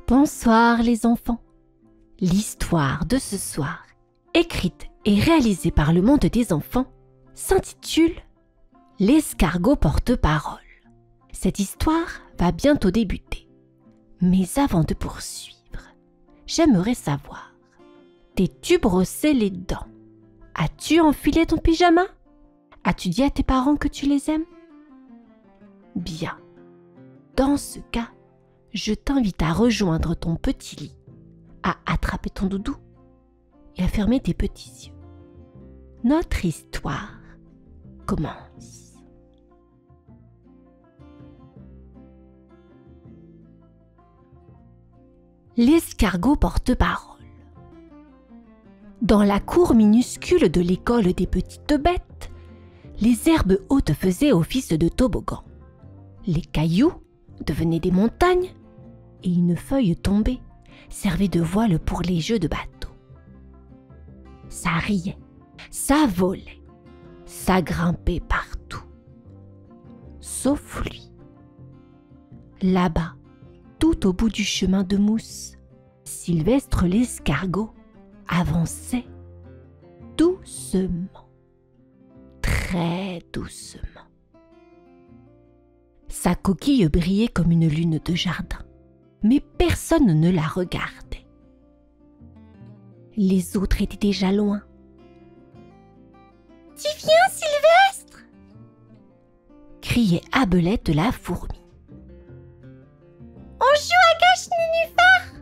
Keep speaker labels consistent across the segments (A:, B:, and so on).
A: Bonsoir les enfants. L'histoire de ce soir, écrite et réalisée par le monde des enfants, s'intitule « L'escargot porte-parole ». Cette histoire va bientôt débuter. Mais avant de poursuivre, j'aimerais savoir, t'es-tu brossé les dents? As-tu enfilé ton pyjama? As-tu dit à tes parents que tu les aimes? Bien. Dans ce cas, je t'invite à rejoindre ton petit lit, à attraper ton doudou et à fermer tes petits yeux. Notre histoire commence. L'escargot porte-parole. Dans la cour minuscule de l'école des petites bêtes, les herbes hautes faisaient office de toboggan. Les cailloux devenaient des montagnes et une feuille tombée servait de voile pour les jeux de bateau. Ça riait, ça volait, ça grimpait partout. Sauf lui. Là-bas, tout au bout du chemin de mousse, Sylvestre l'escargot avançait doucement, très doucement. Sa coquille brillait comme une lune de jardin, mais personne ne la regardait. Les autres étaient déjà loin. « Tu viens, Sylvestre ?» criait Abelette la fourmi. « On joue à cache-nénuphar !»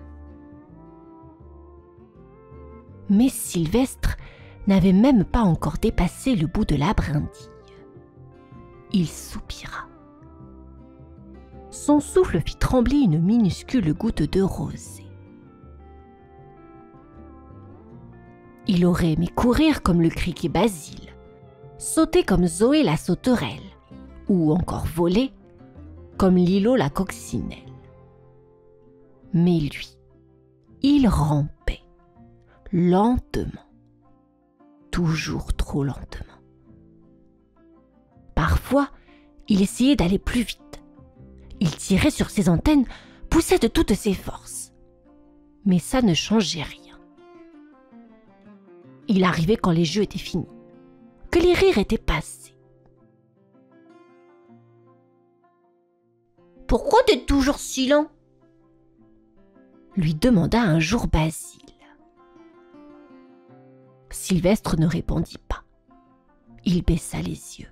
A: Mais Sylvestre n'avait même pas encore dépassé le bout de la brindille. Il soupira. Son souffle fit trembler une minuscule goutte de rosée. Il aurait aimé courir comme le criquet Basile, sauter comme Zoé la sauterelle, ou encore voler comme Lilo la coccinelle. Mais lui, il rampait, lentement, toujours trop lentement. Parfois, il essayait d'aller plus vite. Il tirait sur ses antennes, poussait de toutes ses forces. Mais ça ne changeait rien. Il arrivait quand les jeux étaient finis, que les rires étaient passés. « Pourquoi t'es toujours si lent ?» lui demanda un jour Basile. Sylvestre ne répondit pas. Il baissa les yeux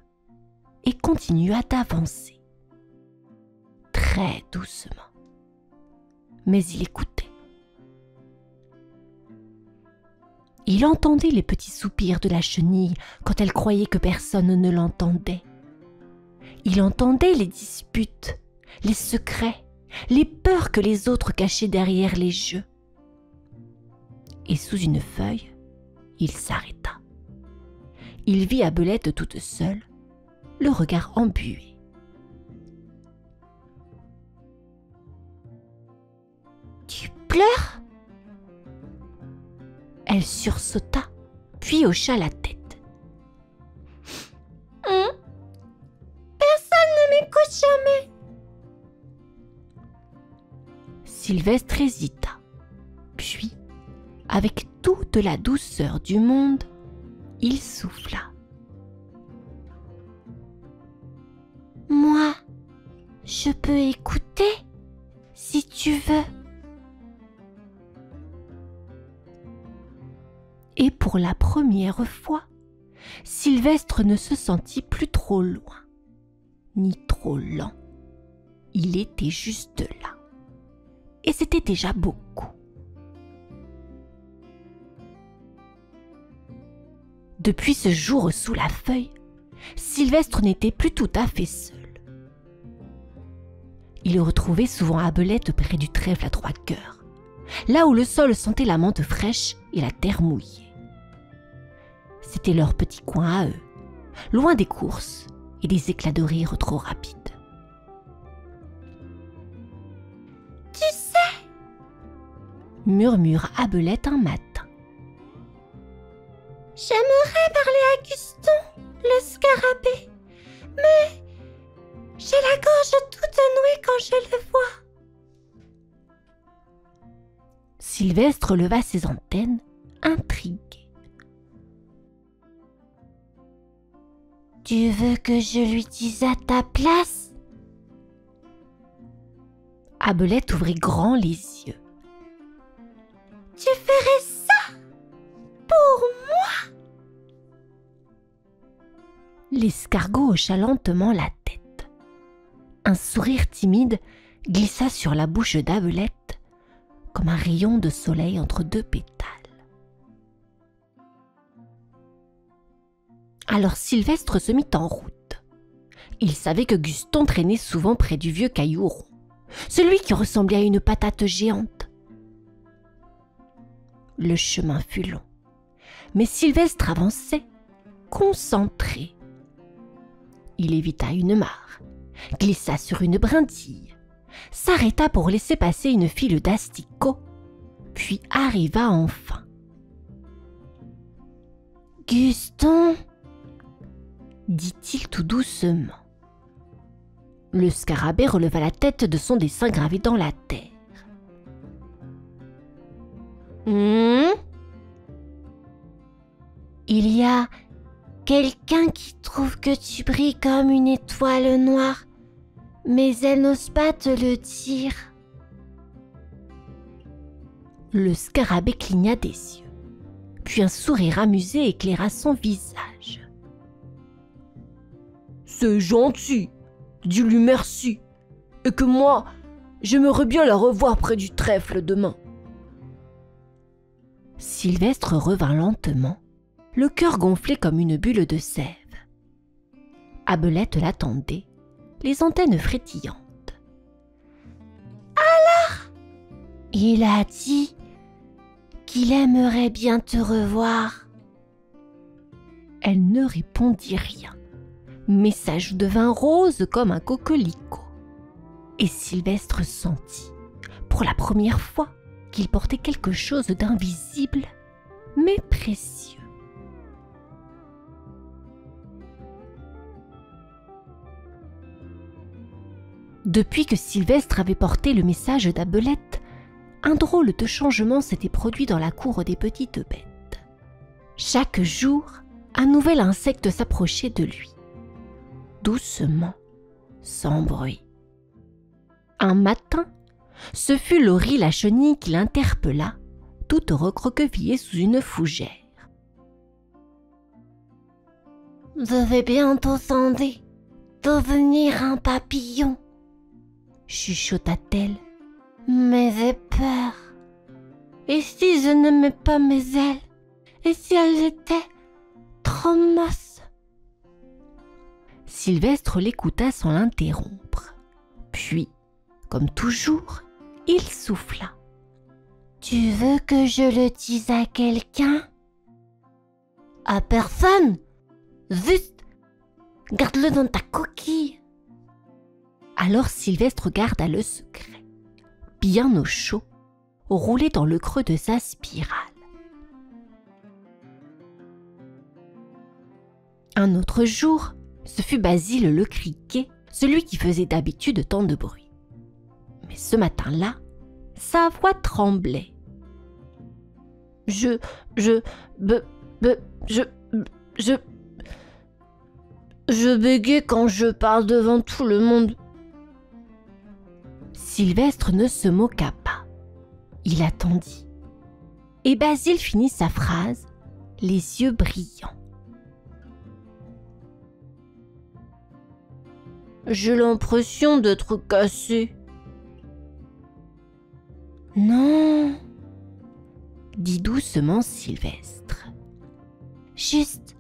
A: et continua d'avancer. Très doucement. Mais il écoutait. Il entendait les petits soupirs de la chenille quand elle croyait que personne ne l'entendait. Il entendait les disputes, les secrets, les peurs que les autres cachaient derrière les jeux. Et sous une feuille, il s'arrêta. Il vit Abelette toute seule, le regard embué. « Tu pleures ?» Elle sursauta, puis hocha la tête. « Personne ne m'écoute jamais. » Sylvestre hésita, puis, avec toute la douceur du monde, il souffla. « Moi, je peux écouter, si tu veux. » Et pour la première fois, Sylvestre ne se sentit plus trop loin, ni trop lent. Il était juste là. Et c'était déjà beaucoup. Depuis ce jour sous la feuille, Sylvestre n'était plus tout à fait seul. Il retrouvait souvent Abelette près du trèfle à 3 cœurs, là où le sol sentait la menthe fraîche et la terre mouillée. C'était leur petit coin à eux, loin des courses et des éclats de rire trop rapides. « Tu sais » murmure Abelette un matin. « J'aimerais parler à Guston, le scarabée, mais j'ai la gorge toute nouée quand je le vois. » Sylvestre leva ses antennes, intrigué. « Tu veux que je lui dise à ta place ?» Abelette ouvrit grand les yeux. « Tu ferais ça pour moi ?» L'escargot hocha lentement la tête. Un sourire timide glissa sur la bouche d'Abelette comme un rayon de soleil entre deux pétales. Alors Sylvestre se mit en route. Il savait que Guston traînait souvent près du vieux caillou rond, celui qui ressemblait à une patate géante. Le chemin fut long, mais Sylvestre avançait, concentré. Il évita une mare, glissa sur une brindille, s'arrêta pour laisser passer une file d'asticots, puis arriva enfin. « Guston !» dit-il tout doucement. Le scarabée releva la tête de son dessin gravé dans la terre. « Il y a quelqu'un qui trouve que tu brilles comme une étoile noire, mais elle n'ose pas te le dire. » Le scarabée cligna des yeux, puis un sourire amusé éclaira son visage. « C'est gentil, dis-lui merci, et que moi, j'aimerais bien la revoir près du trèfle demain. » Sylvestre revint lentement, le cœur gonflé comme une bulle de sève. Abelette l'attendait, les antennes frétillantes. « Alors, il a dit qu'il aimerait bien te revoir. » Elle ne répondit rien, mais sa joue devint rose comme un coquelicot. Et Sylvestre sentit, pour la première fois, qu'il portait quelque chose d'invisible, mais précieux. Depuis que Sylvestre avait porté le message d'Abelette, un drôle de changement s'était produit dans la cour des petites bêtes. Chaque jour, un nouvel insecte s'approchait de lui, doucement, sans bruit. Un matin, ce fut Laurie la chenille qui l'interpella, toute recroquevillée sous une fougère. « Je vais bientôt sonder, devenir un papillon, » chuchota-t-elle. « Mais j'ai peur. Et si je n'aimais pas mes ailes? Et si elles étaient trop mosses ?» Sylvestre l'écouta sans l'interrompre. Puis, comme toujours, il souffla. « Tu veux que je le dise à quelqu'un? »« À personne. Juste, garde-le dans ta coquille. » Alors Sylvestre garda le secret, bien au chaud, roulé dans le creux de sa spirale. Un autre jour, ce fut Basile le criquet, celui qui faisait d'habitude tant de bruit. Mais ce matin-là, sa voix tremblait. Je bégaye quand je parle devant tout le monde. » Sylvestre ne se moqua pas. Il attendit. Et Basile finit sa phrase, les yeux brillants. « J'ai l'impression d'être cassé. »« Non, » dit doucement Sylvestre. « Juste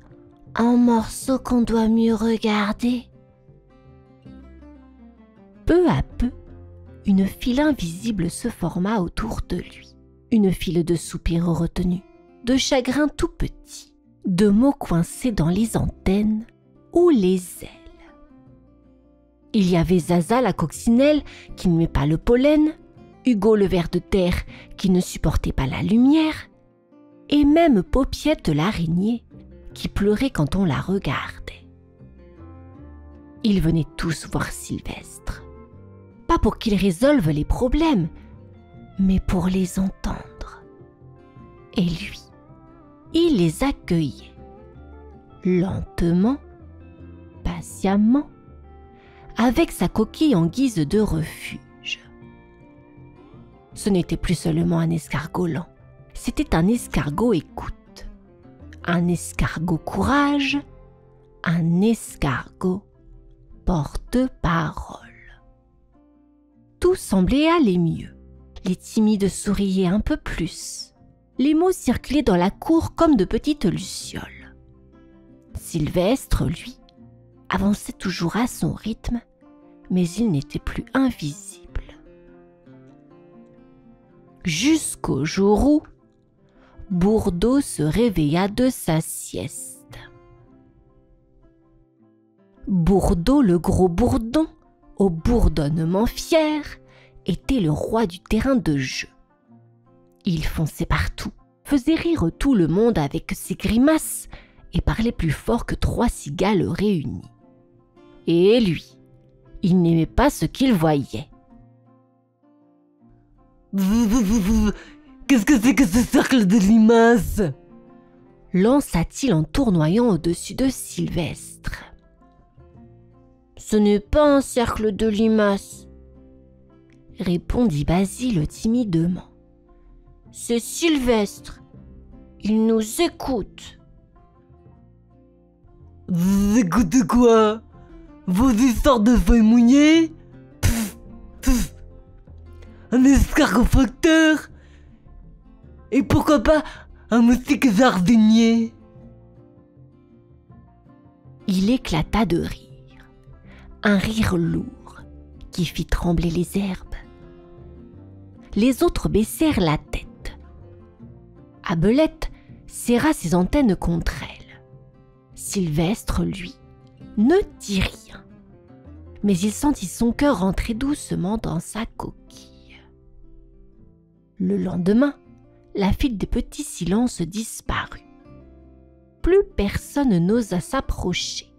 A: un morceau qu'on doit mieux regarder. » Peu à peu, une file invisible se forma autour de lui. Une file de soupirs retenus, de chagrins tout petits, de mots coincés dans les antennes ou les ailes. Il y avait Zaza la coccinelle qui n'aimait pas le pollen, Hugo le ver de terre qui ne supportait pas la lumière, et même Paupiette l'araignée qui pleurait quand on la regardait. Ils venaient tous voir Sylvestre, pas pour qu'il résolve les problèmes, mais pour les entendre. Et lui, il les accueillait, lentement, patiemment, avec sa coquille en guise de refuge. Ce n'était plus seulement un escargot lent, c'était un escargot écoute, un escargot courage, un escargot porte-parole. Tout semblait aller mieux. Les timides souriaient un peu plus. Les mots circulaient dans la cour comme de petites lucioles. Sylvestre, lui, avançait toujours à son rythme, mais il n'était plus invisible. Jusqu'au jour où Bourdeau se réveilla de sa sieste. Bourdeau, le gros bourdon, au bourdonnement fier, était le roi du terrain de jeu. Il fonçait partout, faisait rire tout le monde avec ses grimaces et parlait plus fort que 3 cigales réunies. Et lui, il n'aimait pas ce qu'il voyait.
B: Qu'est-ce que c'est que ce cercle de limaces?
A: Lança-t-il en tournoyant au-dessus de Sylvestre. Ce n'est pas un cercle de limaces, répondit Basile timidement. C'est Sylvestre. Il nous écoute.
B: Vous écoutez quoi? Vos histoires de feuilles mouillées? Pff. Un escargot facteur? Et pourquoi pas un moustique jardinier?
A: Il éclata de rire. Un rire lourd qui fit trembler les herbes. Les autres baissèrent la tête. Abelette serra ses antennes contre elle. Sylvestre, lui, ne dit rien. Mais il sentit son cœur rentrer doucement dans sa coquille. Le lendemain, la file des petits silences disparut. Plus personne n'osa s'approcher.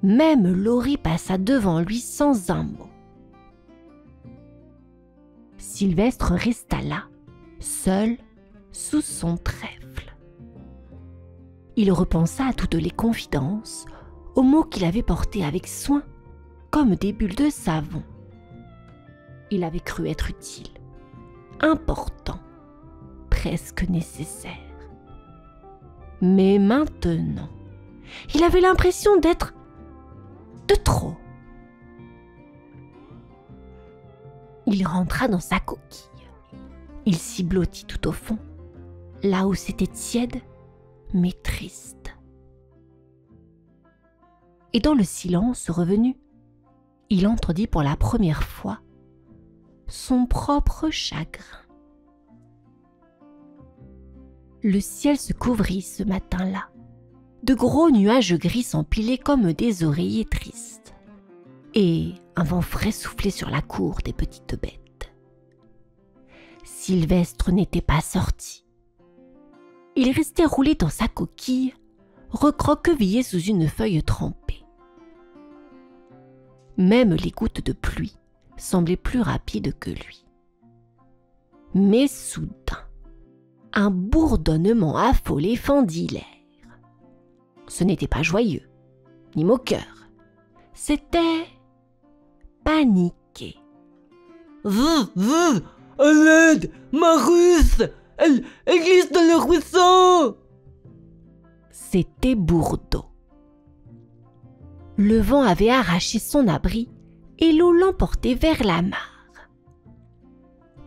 A: Même Laurie passa devant lui sans un mot. Sylvestre resta là, seul, sous son trèfle. Il repensa à toutes les confidences, aux mots qu'il avait portés avec soin, comme des bulles de savon. Il avait cru être utile, important, presque nécessaire. Mais maintenant, il avait l'impression d'être de trop. Il rentra dans sa coquille. Il s'y blottit tout au fond, là où c'était tiède, mais triste. Et dans le silence revenu, il entendit pour la première fois son propre chagrin. Le ciel se couvrit ce matin-là. De gros nuages gris s'empilaient comme des oreillers tristes. Et un vent frais soufflait sur la cour des petites bêtes. Sylvestre n'était pas sorti. Il restait roulé dans sa coquille, recroquevillé sous une feuille trempée. Même les gouttes de pluie semblaient plus rapides que lui. Mais soudain, un bourdonnement affolé fendit l'air. Ce n'était pas joyeux, ni moqueur. C'était paniqué.
B: À l'aide! Ma russe! Elle glisse dans le ruisseau!
A: C'était Bourdeau. Le vent avait arraché son abri et l'eau l'emportait vers la mare.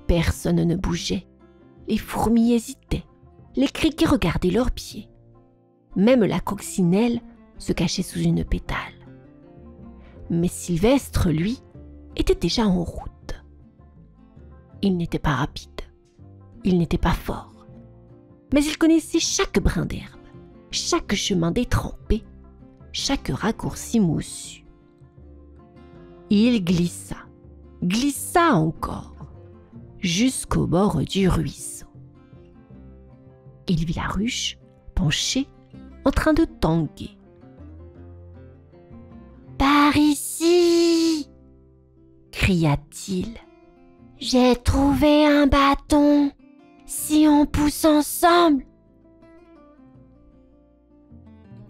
A: Personne ne bougeait. Les fourmis hésitaient. Les criquets regardaient leurs pieds. Même la coccinelle se cachait sous une pétale. Mais Sylvestre, lui, était déjà en route. Il n'était pas rapide, il n'était pas fort, mais il connaissait chaque brin d'herbe, chaque chemin détrempé, chaque raccourci moussu. Il glissa, glissa encore, jusqu'au bord du ruisseau. Il vit la ruche penchée, en train de tanguer. « Par ici !» cria-t-il. « J'ai trouvé un bâton. si on pousse ensemble.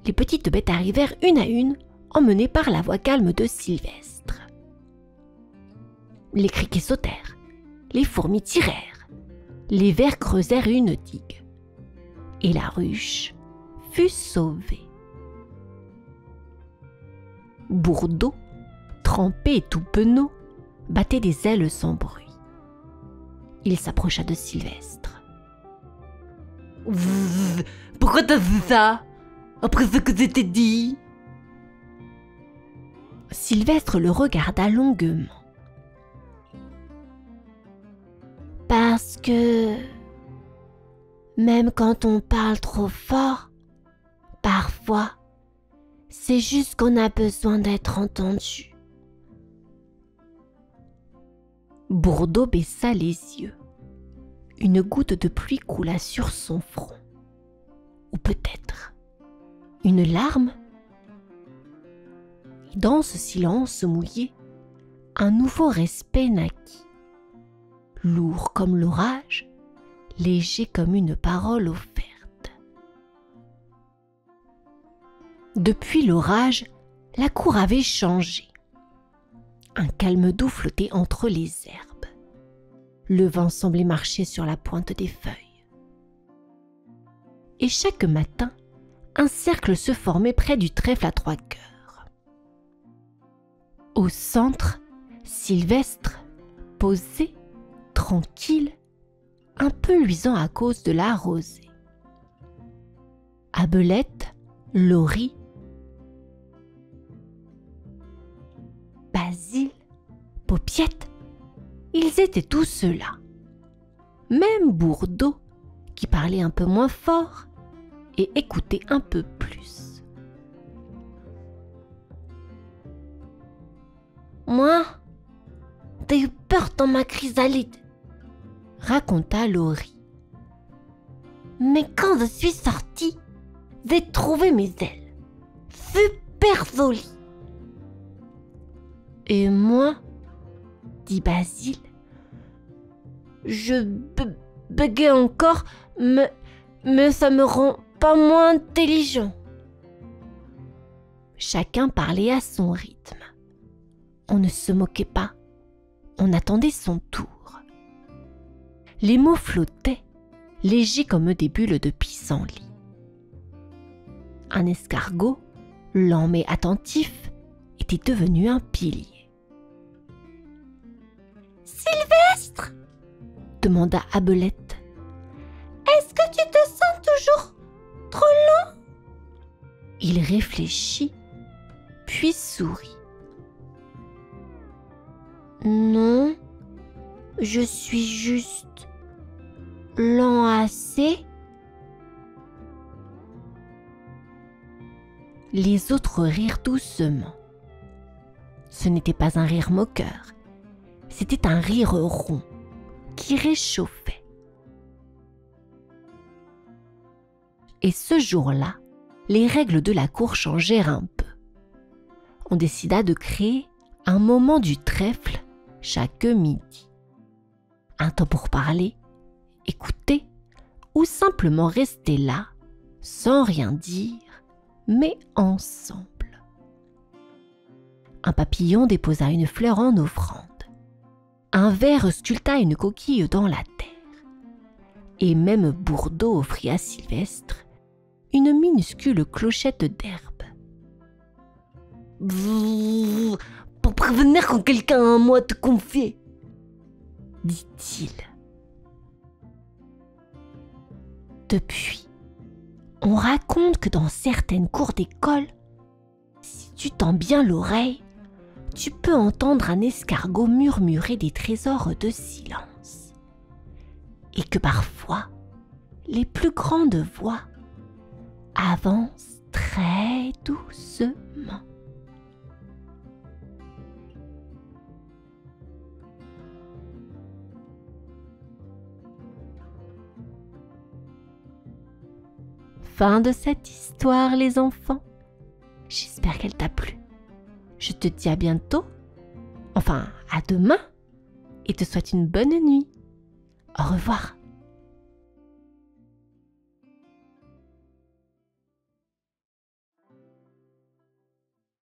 A: Les petites bêtes arrivèrent une à une, emmenées par la voix calme de Sylvestre. Les criquets sautèrent, les fourmis tirèrent, les vers creusèrent une digue, et la ruche fut sauvée. Bourdeau, trempé et tout penaud, battait des ailes sans bruit. Il s'approcha de Sylvestre.
B: « Pourquoi t'as fait ça? Après ce que je t'ai dit ?»
A: Sylvestre le regarda longuement. « Parce que, même quand on parle trop fort, parfois, c'est juste qu'on a besoin d'être entendu. » Bourdeau baissa les yeux. Une goutte de pluie coula sur son front. Ou peut-être une larme. Et dans ce silence mouillé, un nouveau respect naquit. Lourd comme l'orage, léger comme une parole offerte. Depuis l'orage, la cour avait changé. Un calme doux flottait entre les herbes. Le vent semblait marcher sur la pointe des feuilles. Et chaque matin, un cercle se formait près du trèfle à 3 cœurs. Au centre, Sylvestre, posé, tranquille, un peu luisant à cause de la rosée. Abelette, Laurie, Basile, Paupiette, ils étaient tous là. Même Bourdeau, qui parlait un peu moins fort et écoutait un peu plus. « Moi, j'ai eu peur dans ma chrysalide, » raconta Laurie. « Mais quand je suis sortie, j'ai trouvé mes ailes, super jolies. » « Et moi, dit Basile, je bégayais encore, mais ça me rend pas moins intelligent. » Chacun parlait à son rythme. On ne se moquait pas, on attendait son tour. Les mots flottaient, légers comme des bulles de pissenlit. Un escargot, lent mais attentif, était devenu un pilier. « Sylvestre !» demanda Abelette. « Est-ce que tu te sens toujours trop lent ?» Il réfléchit, puis sourit. « Non, je suis juste lent assez. » Les autres rirent doucement. Ce n'était pas un rire moqueur, c'était un rire rond qui réchauffait. Et ce jour-là, les règles de la cour changèrent un peu. On décida de créer un moment du trèfle chaque midi. Un temps pour parler, écouter ou simplement rester là, sans rien dire, mais ensemble. Un papillon déposa une fleur en offrande. Un ver sculpta une coquille dans la terre. Et même Bourdeau offrit à Sylvestre une minuscule clochette d'herbe.
B: « Pour prévenir quand quelqu'un a un mot à te confier, »
A: dit-il. Depuis, on raconte que dans certaines cours d'école, si tu tends bien l'oreille, tu peux entendre un escargot murmurer des trésors de silence. Et que parfois, les plus grandes voix avancent très doucement. Fin de cette histoire, les enfants. J'espère qu'elle t'a plu. Je te dis à bientôt, enfin à demain, et te souhaite une bonne nuit. Au revoir.